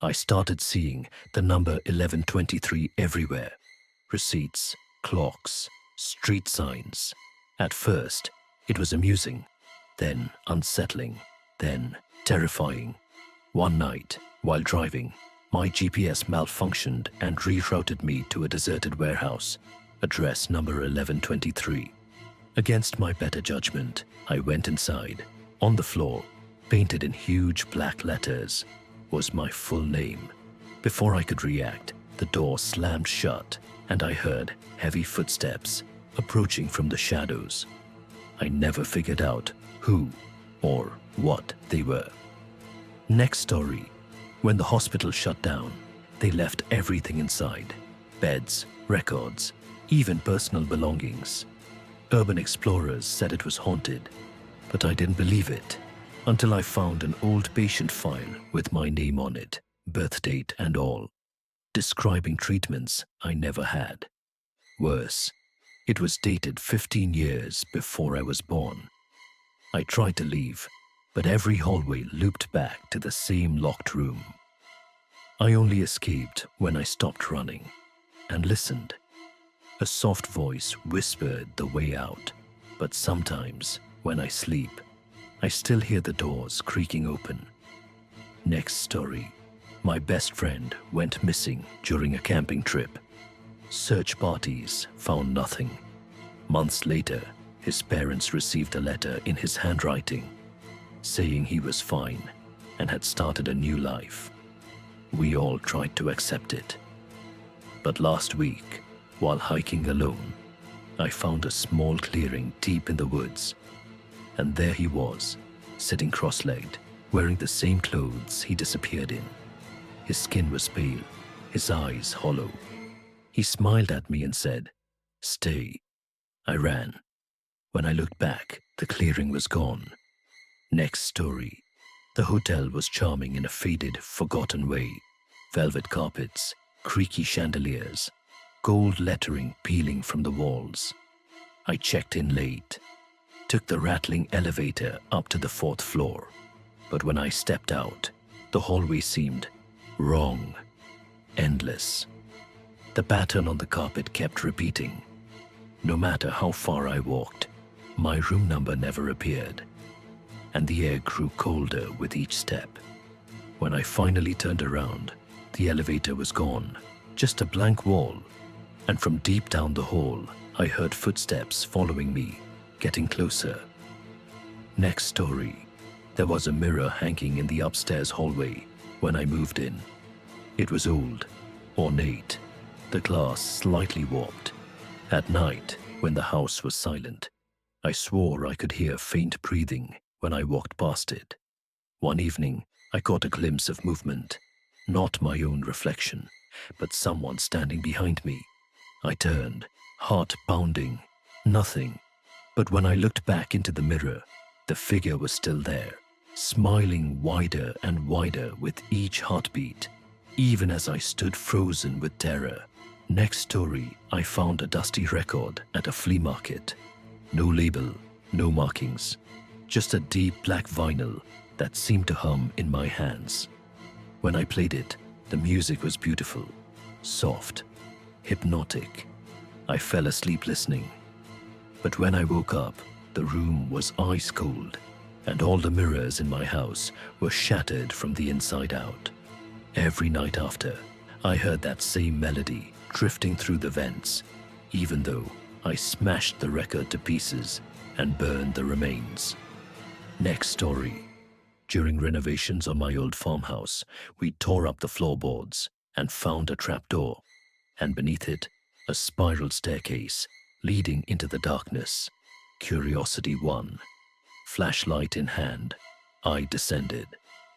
I started seeing the number 1123 everywhere. Receipts, clocks, street signs. At first, it was amusing, then unsettling, then terrifying. One night, while driving, my GPS malfunctioned and rerouted me to a deserted warehouse, address number 1123. Against my better judgment, I went inside. On the floor, painted in huge black letters, was my full name. Before I could react, the door slammed shut and I heard heavy footsteps approaching from the shadows. I never figured out who or what they were. Next story. When the hospital shut down, they left everything inside. Beds, records, even personal belongings. Urban explorers said it was haunted, but I didn't believe it until I found an old patient file with my name on it, birth date and all, describing treatments I never had. Worse, it was dated 15 years before I was born. I tried to leave, but every hallway looped back to the same locked room. I only escaped when I stopped running and listened. A soft voice whispered the way out, but sometimes, when I sleep, I still hear the doors creaking open. Next story. My best friend went missing during a camping trip. Search parties found nothing. Months later, his parents received a letter in his handwriting, saying he was fine and had started a new life. We all tried to accept it. But last week, while hiking alone, I found a small clearing deep in the woods. And there he was, sitting cross-legged, wearing the same clothes he disappeared in. His skin was pale, his eyes hollow. He smiled at me and said, "Stay." I ran. When I looked back, the clearing was gone. Next story. The hotel was charming in a faded, forgotten way. Velvet carpets, creaky chandeliers, gold lettering peeling from the walls. I checked in late, took the rattling elevator up to the 4th floor. But when I stepped out, the hallway seemed wrong, endless. The pattern on the carpet kept repeating. No matter how far I walked, my room number never appeared, and the air grew colder with each step. When I finally turned around, the elevator was gone, just a blank wall, and from deep down the hall, I heard footsteps following me, getting closer. Next story. There was a mirror hanging in the upstairs hallway when I moved in. It was old, ornate, the glass slightly warped. At night, when the house was silent, I swore I could hear faint breathing when I walked past it. One evening, I caught a glimpse of movement, not my own reflection, but someone standing behind me. I turned, heart pounding, nothing. But when I looked back into the mirror, the figure was still there, smiling wider and wider with each heartbeat, even as I stood frozen with terror. Next story, I found a dusty record at a flea market. No label, no markings, just a deep black vinyl that seemed to hum in my hands. When I played it, the music was beautiful, soft, hypnotic. I fell asleep listening. But when I woke up, the room was ice cold, and all the mirrors in my house were shattered from the inside out. Every night after, I heard that same melody drifting through the vents, even though I smashed the record to pieces and burned the remains. Next story. During renovations on my old farmhouse, we tore up the floorboards and found a trapdoor, and beneath it, a spiral staircase leading into the darkness. Curiosity won. Flashlight in hand, I descended.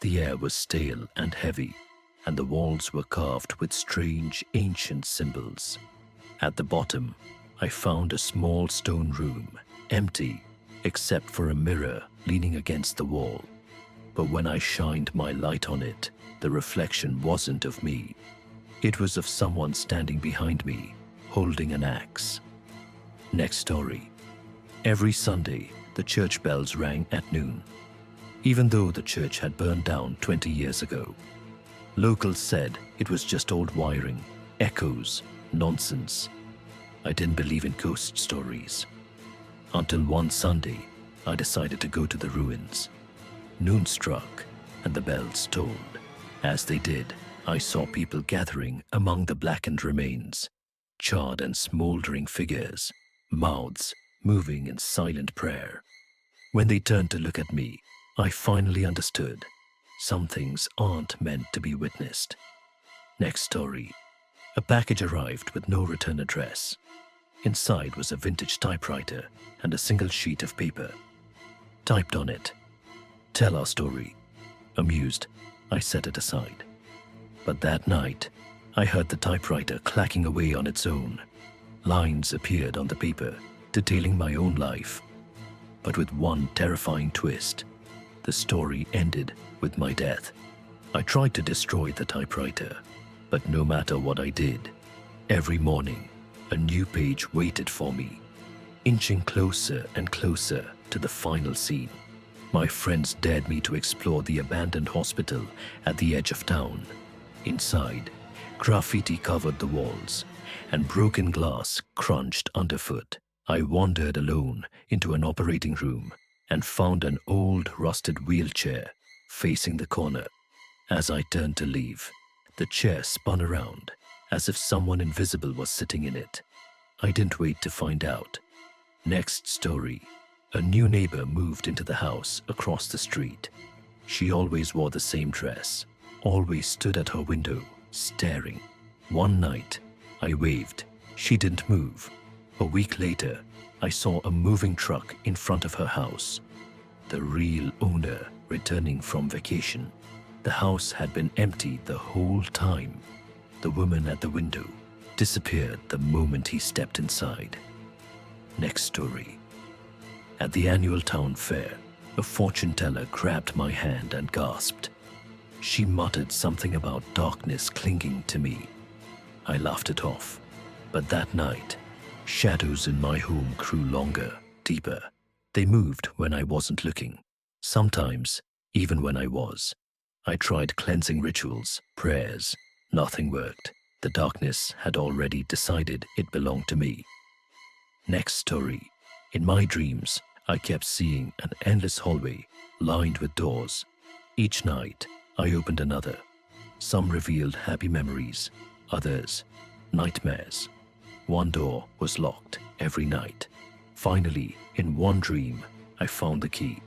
The air was stale and heavy, and the walls were carved with strange, ancient symbols. At the bottom, I found a small stone room, empty, except for a mirror leaning against the wall. But when I shined my light on it, the reflection wasn't of me. It was of someone standing behind me, holding an axe. Next story. Every Sunday, the church bells rang at noon, even though the church had burned down 20 years ago. Locals said it was just old wiring, echoes, nonsense. I didn't believe in ghost stories. Until one Sunday, I decided to go to the ruins. Noon struck, and the bells tolled. As they did, I saw people gathering among the blackened remains, charred and smoldering figures, mouths moving in silent prayer. When they turned to look at me, I finally understood. Some things aren't meant to be witnessed. Next story. A package arrived with no return address. Inside was a vintage typewriter and a single sheet of paper. Typed on it, "Tell our story." Amused, I set it aside. But that night, I heard the typewriter clacking away on its own. Lines appeared on the paper, detailing my own life. But with one terrifying twist, the story ended with my death. I tried to destroy the typewriter, but no matter what I did, every morning, a new page waited for me, inching closer and closer to the final scene. My friends dared me to explore the abandoned hospital at the edge of town. Inside, graffiti covered the walls, and broken glass crunched underfoot. I wandered alone into an operating room and found an old rusted wheelchair facing the corner. As I turned to leave, the chair spun around as if someone invisible was sitting in it. I didn't wait to find out. Next story. A new neighbor moved into the house across the street. She always wore the same dress, always stood at her window, staring. One night, I waved. She didn't move. A week later, I saw a moving truck in front of her house. The real owner returning from vacation. The house had been empty the whole time. The woman at the window disappeared the moment he stepped inside. Next story. At the annual town fair, a fortune teller grabbed my hand and gasped. She muttered something about darkness clinging to me. I laughed it off. But that night, shadows in my home grew longer, deeper. They moved when I wasn't looking. Sometimes, even when I was. I tried cleansing rituals, prayers. Nothing worked. The darkness had already decided it belonged to me. Next story. In my dreams, I kept seeing an endless hallway lined with doors. Each night, I opened another. Some revealed happy memories, others, nightmares. One door was locked every night. Finally, in one dream, I found the key.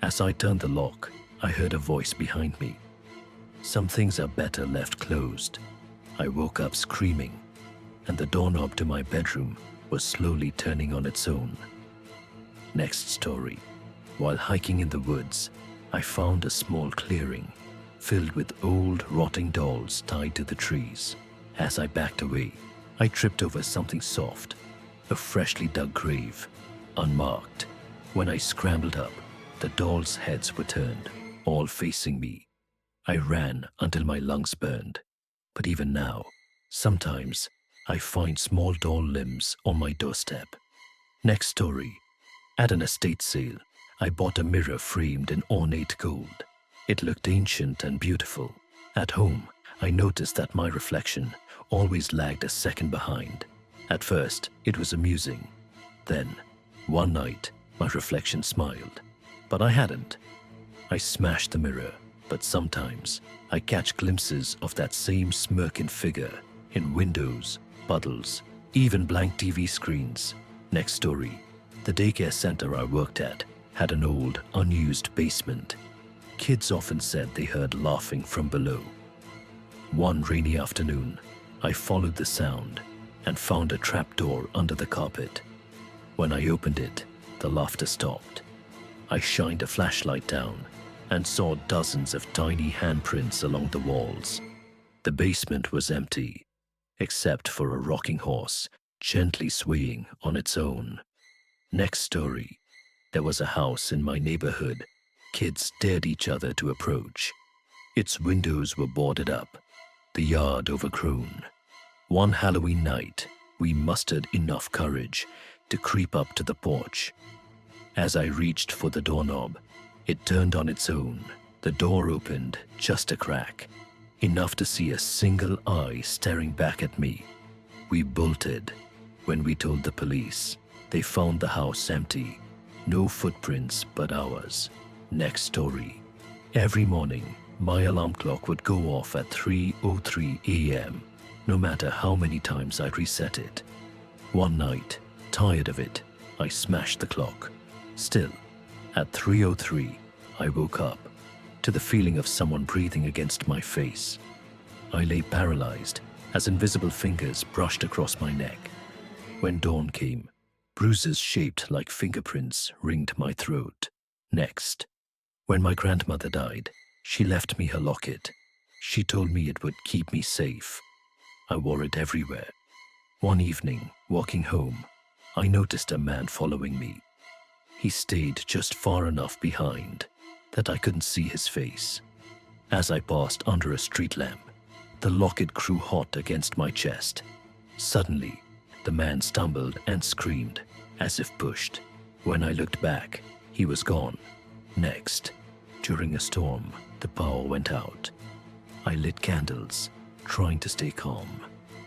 As I turned the lock, I heard a voice behind me. Some things are better left closed. I woke up screaming, and the doorknob to my bedroom was slowly turning on its own. Next story. While hiking in the woods, I found a small clearing filled with old, rotting dolls tied to the trees. As I backed away, I tripped over something soft, a freshly dug grave, unmarked. When I scrambled up, the dolls' heads were turned, all facing me. I ran until my lungs burned. But even now, sometimes I find small doll limbs on my doorstep. Next story. At an estate sale, I bought a mirror framed in ornate gold. It looked ancient and beautiful. At home, I noticed that my reflection always lagged a second behind. At first, it was amusing. Then, one night, my reflection smiled. But I hadn't. I smashed the mirror, but sometimes I catch glimpses of that same smirking figure in windows, puddles, even blank TV screens. Next story. The daycare center I worked at had an old, unused basement. Kids often said they heard laughing from below. One rainy afternoon, I followed the sound and found a trapdoor under the carpet. When I opened it, the laughter stopped. I shined a flashlight down and saw dozens of tiny handprints along the walls. The basement was empty, except for a rocking horse gently swaying on its own. Next story. There was a house in my neighborhood. Kids dared each other to approach. Its windows were boarded up, the yard overgrown. One Halloween night, we mustered enough courage to creep up to the porch. As I reached for the doorknob, it turned on its own. The door opened just a crack. enough to see a single eye staring back at me. We bolted. When we told the police, they found the house empty. No footprints but ours. Next story. Every morning, my alarm clock would go off at 3:03 a.m., no matter how many times I reset it. One night, tired of it, I smashed the clock. Still, at 3:03, I woke up to the feeling of someone breathing against my face. I lay paralyzed as invisible fingers brushed across my neck. When dawn came, bruises shaped like fingerprints ringed my throat. Next, when my grandmother died, she left me her locket. She told me it would keep me safe. I wore it everywhere. One evening, walking home, I noticed a man following me. He stayed just far enough behind that I couldn't see his face. As I passed under a street lamp, the locket grew hot against my chest. Suddenly, the man stumbled and screamed, as if pushed. When I looked back, he was gone. Next, during a storm, the power went out. I lit candles, trying to stay calm.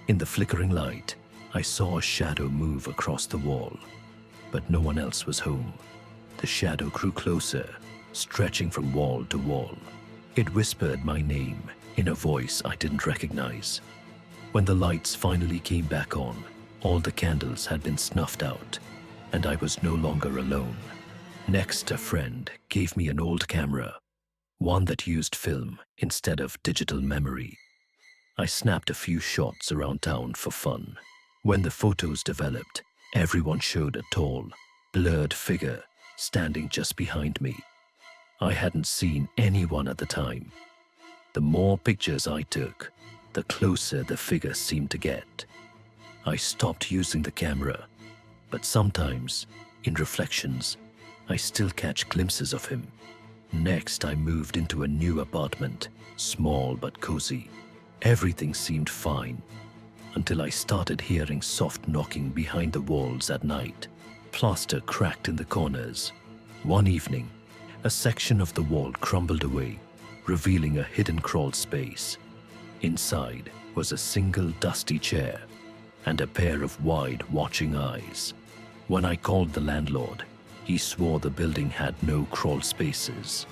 In the flickering light, I saw a shadow move across the wall, but no one else was home. The shadow grew closer, stretching from wall to wall. It whispered my name in a voice I didn't recognize. When the lights finally came back on, all the candles had been snuffed out, and I was no longer alone. Next, a friend gave me an old camera, one that used film instead of digital memory. I snapped a few shots around town for fun. When the photos developed, everyone showed a tall, blurred figure standing just behind me. I hadn't seen anyone at the time. The more pictures I took, the closer the figure seemed to get. I stopped using the camera, but sometimes, in reflections, I still catch glimpses of him. Next, I moved into a new apartment, small but cozy. Everything seemed fine, until I started hearing soft knocking behind the walls at night. Plaster cracked in the corners. One evening, a section of the wall crumbled away, revealing a hidden crawl space. Inside was a single dusty chair and a pair of wide, watching eyes. When I called the landlord, he swore the building had no crawl spaces.